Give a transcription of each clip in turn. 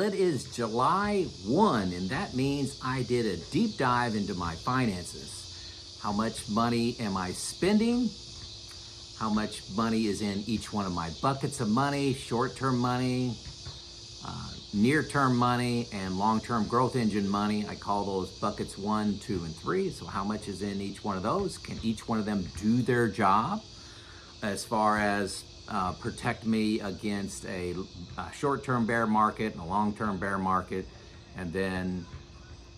It is July 1, and that means I did a deep dive into my finances. How much money am I spending? How much money is in each one of my buckets of money, short-term money, near-term money, and long-term growth engine money. I call those buckets 1, 2, and 3. So how much is in each one of those? Can each one of them do their job as far as protect me against a short-term bear market and a long-term bear market, and then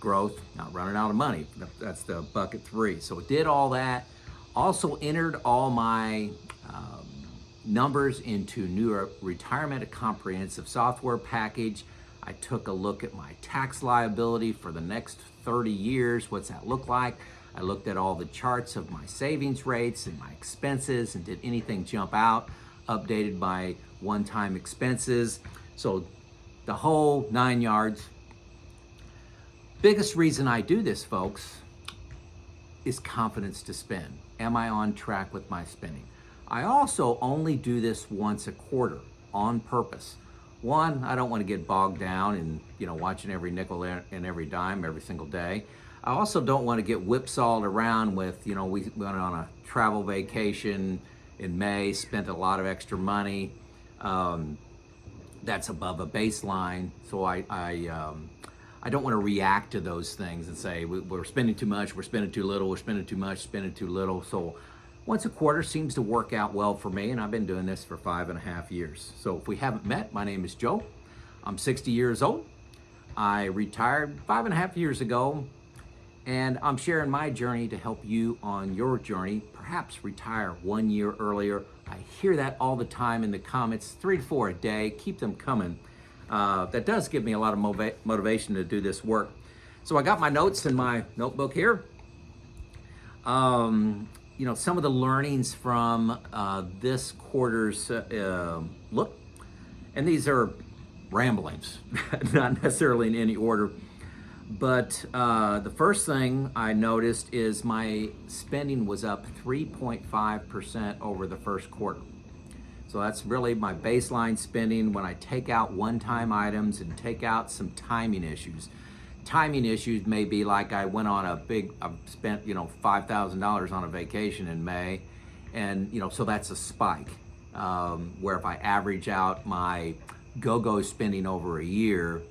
growth, not running out of money. That's the bucket 3. So it did all that. Also entered all my numbers into new retirement comprehensive software package. I took a look at my tax liability for the next 30 years. What's that look like? I looked at all the charts of my savings rates and my expenses, and did anything jump out, updated my one-time expenses. So the whole 9 yards. Biggest reason I do this, folks, is confidence to spend. Am I on track with my spending? I also only do this once a quarter on purpose. One, I don't want to get bogged down in watching every nickel and every dime every single day. I also don't want to get whipsawed around with, we went on a travel vacation in May, spent a lot of extra money. That's above a baseline. So I don't want to react to those things and say we're spending too much, we're spending too little, we're spending too much, spending too little. So once a quarter seems to work out well for me, and I've been doing this for 5.5 years. So if we haven't met, my name is Joe. I'm 60 years old. I retired 5.5 years ago, and I'm sharing my journey to help you on your journey, perhaps retire 1 year earlier. I hear that all the time in the comments, 3 to 4 a day. Keep them coming. That does give me a lot of motivation to do this work. So I got my notes in my notebook here. Some of the learnings from this quarter's look, and these are ramblings, not necessarily in any order. But the first thing I noticed is my spending was up 3.5% over the first quarter. So that's really my baseline spending when I take out one-time items and take out some timing issues. Timing issues may be like I spent $5,000 on a vacation in May, and so that's a spike. Where if I average out my go-go spending over a year,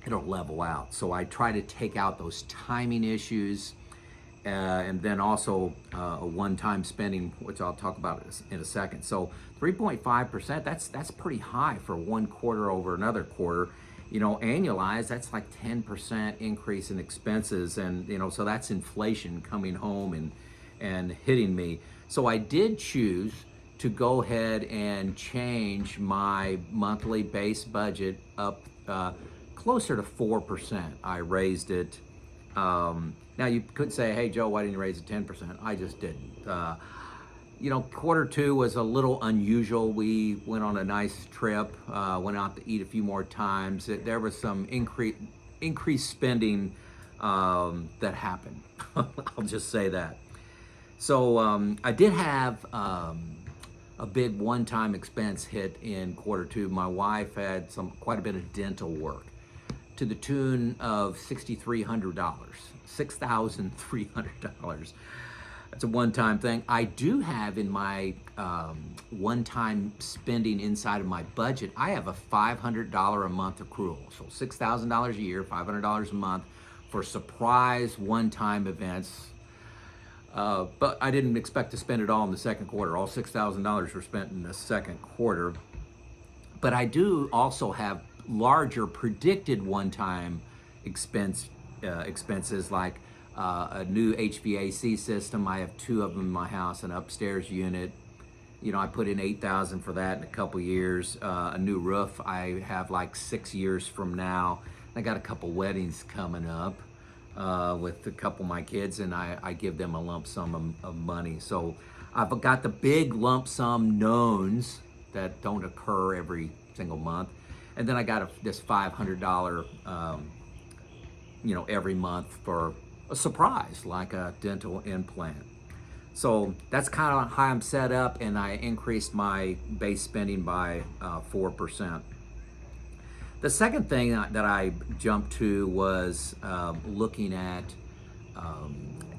it'll level out. So I try to take out those timing issues, and then also a one-time spending, which I'll talk about in a second. So 3.5%, that's pretty high for one quarter over another quarter. Annualized, that's like 10% increase in expenses, and so that's inflation coming home and hitting me. So I did choose to go ahead and change my monthly base budget up closer to 4%. I raised it. Now you could say, hey Joe, why didn't you raise it 10%? I just didn't. Quarter 2 was a little unusual. We went on a nice trip, went out to eat a few more times. There was some increased spending that happened. I'll just say that. So I did have a big one-time expense hit in quarter 2. My wife had quite a bit of dental work to the tune of $6,300, $6,300. That's a one-time thing. I do have in my one-time spending inside of my budget, I have a $500 a month accrual. So $6,000 a year, $500 a month for surprise one-time events. But I didn't expect to spend it all in the second quarter. All $6,000 were spent in the second quarter. But I do also have larger predicted one-time expenses like a new HVAC system. I have 2 of them in my house, an upstairs unit. I put in $8,000 for that in a couple years. A new roof I have like 6 years from now. I got a couple weddings coming up with a couple of my kids, and I give them a lump sum of money. So I've got the big lump sum knowns that don't occur every single month. And then I got this $500, every month for a surprise, like a dental implant. So that's kind of how I'm set up, and I increased my base spending by 4%. The second thing that I jumped to was looking at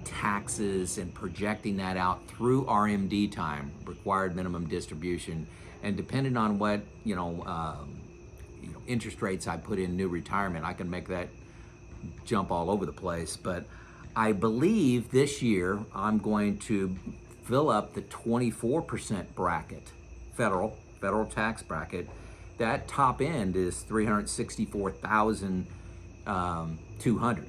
taxes and projecting that out through RMD time, required minimum distribution, and depending on what interest rates I put in new retirement, I can make that jump all over the place. But I believe this year I'm going to fill up the 24% bracket, federal tax bracket. That top end is 364,200,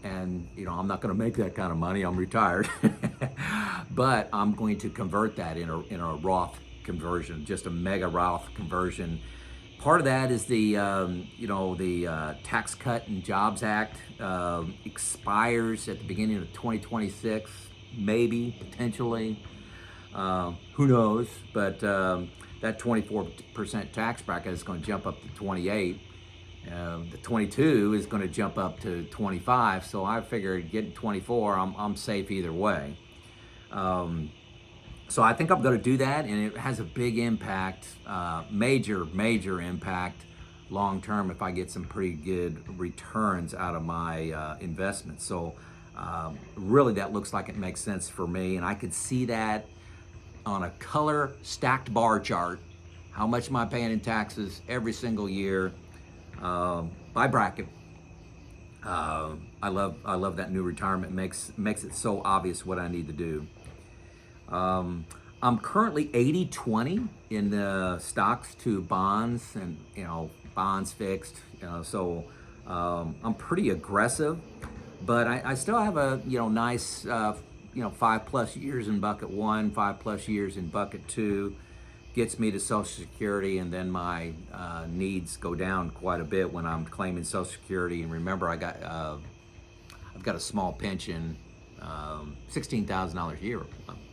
and I'm not going to make that kind of money. I'm retired, but I'm going to convert that in a Roth conversion, just a mega Roth conversion. Part of that is the Tax Cut and Jobs Act expires at the beginning of 2026, maybe, potentially. Who knows? But that 24% tax bracket is going to jump up to 28. The 22 is going to jump up to 25. So I figured getting 24, I'm safe either way. So I think I'm going to do that, and it has a big impact, major impact long term if I get some pretty good returns out of my investments. So really that looks like it makes sense for me, and I could see that on a color stacked bar chart, how much am I paying in taxes every single year by bracket. I love that new retirement. Makes it so obvious what I need to do. I'm currently 80-20 in the stocks to bonds, and bonds fixed. So I'm pretty aggressive, but I still have a nice 5+ years in bucket one, 5+ years in bucket two. Gets me to Social Security, and then my needs go down quite a bit when I'm claiming Social Security. And remember, I've got a small pension. $16,000 a year.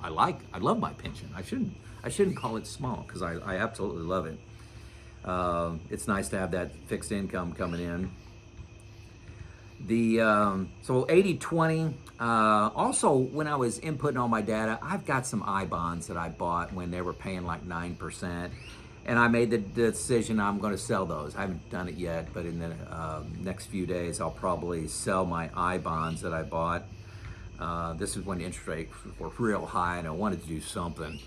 I love my pension. I shouldn't call it small, because I absolutely love it. It's nice to have that fixed income coming in. So 80-20. Also, when I was inputting all my data, I've got some I-bonds that I bought when they were paying like 9%. And I made the decision I'm going to sell those. I haven't done it yet, but in the next few days, I'll probably sell my I-bonds that I bought. This is when interest rates were real high, and I wanted to do something.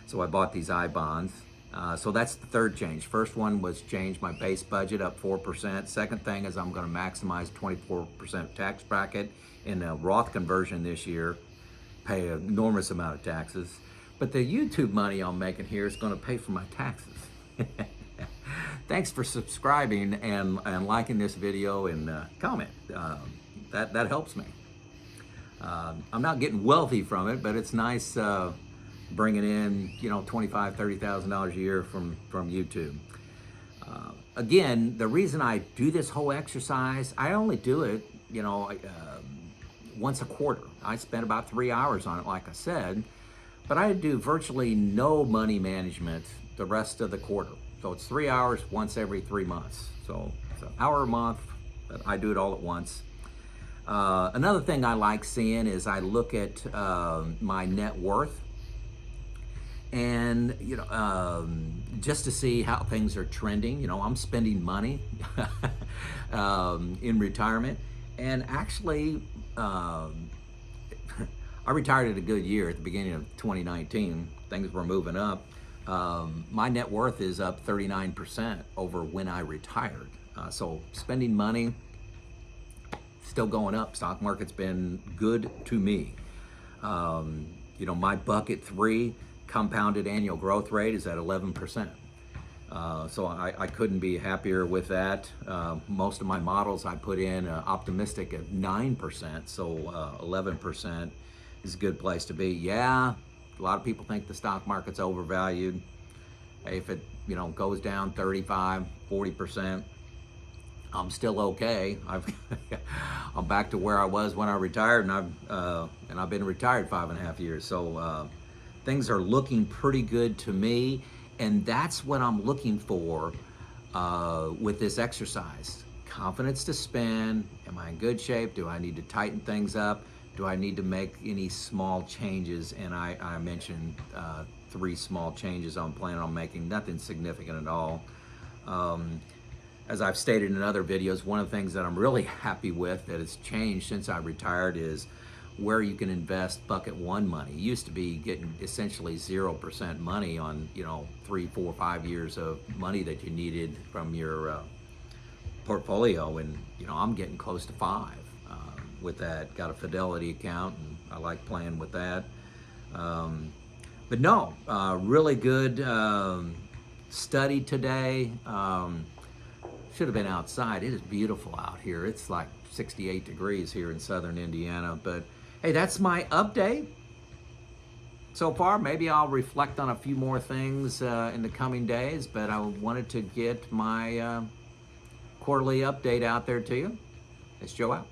So I bought these I-bonds. So that's the third change. First one was change my base budget up 4%. Second thing is I'm going to maximize 24% tax bracket in a Roth conversion this year, pay an enormous amount of taxes. But the YouTube money I'm making here is going to pay for my taxes. Thanks for subscribing and liking this video, and comment. That helps me. I'm not getting wealthy from it, but it's nice bringing in $25,000, $30,000 a year from YouTube. Again, the reason I do this whole exercise, I only do it once a quarter. I spend about 3 hours on it, like I said, but I do virtually no money management the rest of the quarter. So it's 3 hours once every 3 months. So it's an hour a month, but I do it all at once. Another thing I like seeing is I look at my net worth, and just to see how things are trending. I'm spending money in retirement, and actually I retired at a good year at the beginning of 2019. Things were moving up. My net worth is up 39% over when I retired. So spending money, still going up. Stock market's been good to me. My bucket 3 compounded annual growth rate is at 11%. So I couldn't be happier with that. Most of my models I put in optimistic at 9%, so 11% is a good place to be. Yeah, a lot of people think the stock market's overvalued. If it goes down 35, 40%, I'm still okay. I'm back to where I was when I retired, and I've been retired 5.5 years. So things are looking pretty good to me, and that's what I'm looking for with this exercise. Confidence to spend. Am I in good shape? Do I need to tighten things up? Do I need to make any small changes? And I mentioned 3 small changes I'm planning on making, nothing significant at all. As I've stated in other videos, one of the things that I'm really happy with that has changed since I retired is where you can invest bucket 1 money. You used to be getting essentially 0% money on 3, 4, 5 years of money that you needed from your portfolio, and I'm getting close to 5 with that. Got a Fidelity account, and I like playing with that. But no, really good study today. Should have been outside. It is beautiful out here. It's like 68 degrees here in southern Indiana. But hey, that's my update so far. Maybe I'll reflect on a few more things in the coming days, but I wanted to get my quarterly update out there to you. It's Joe out.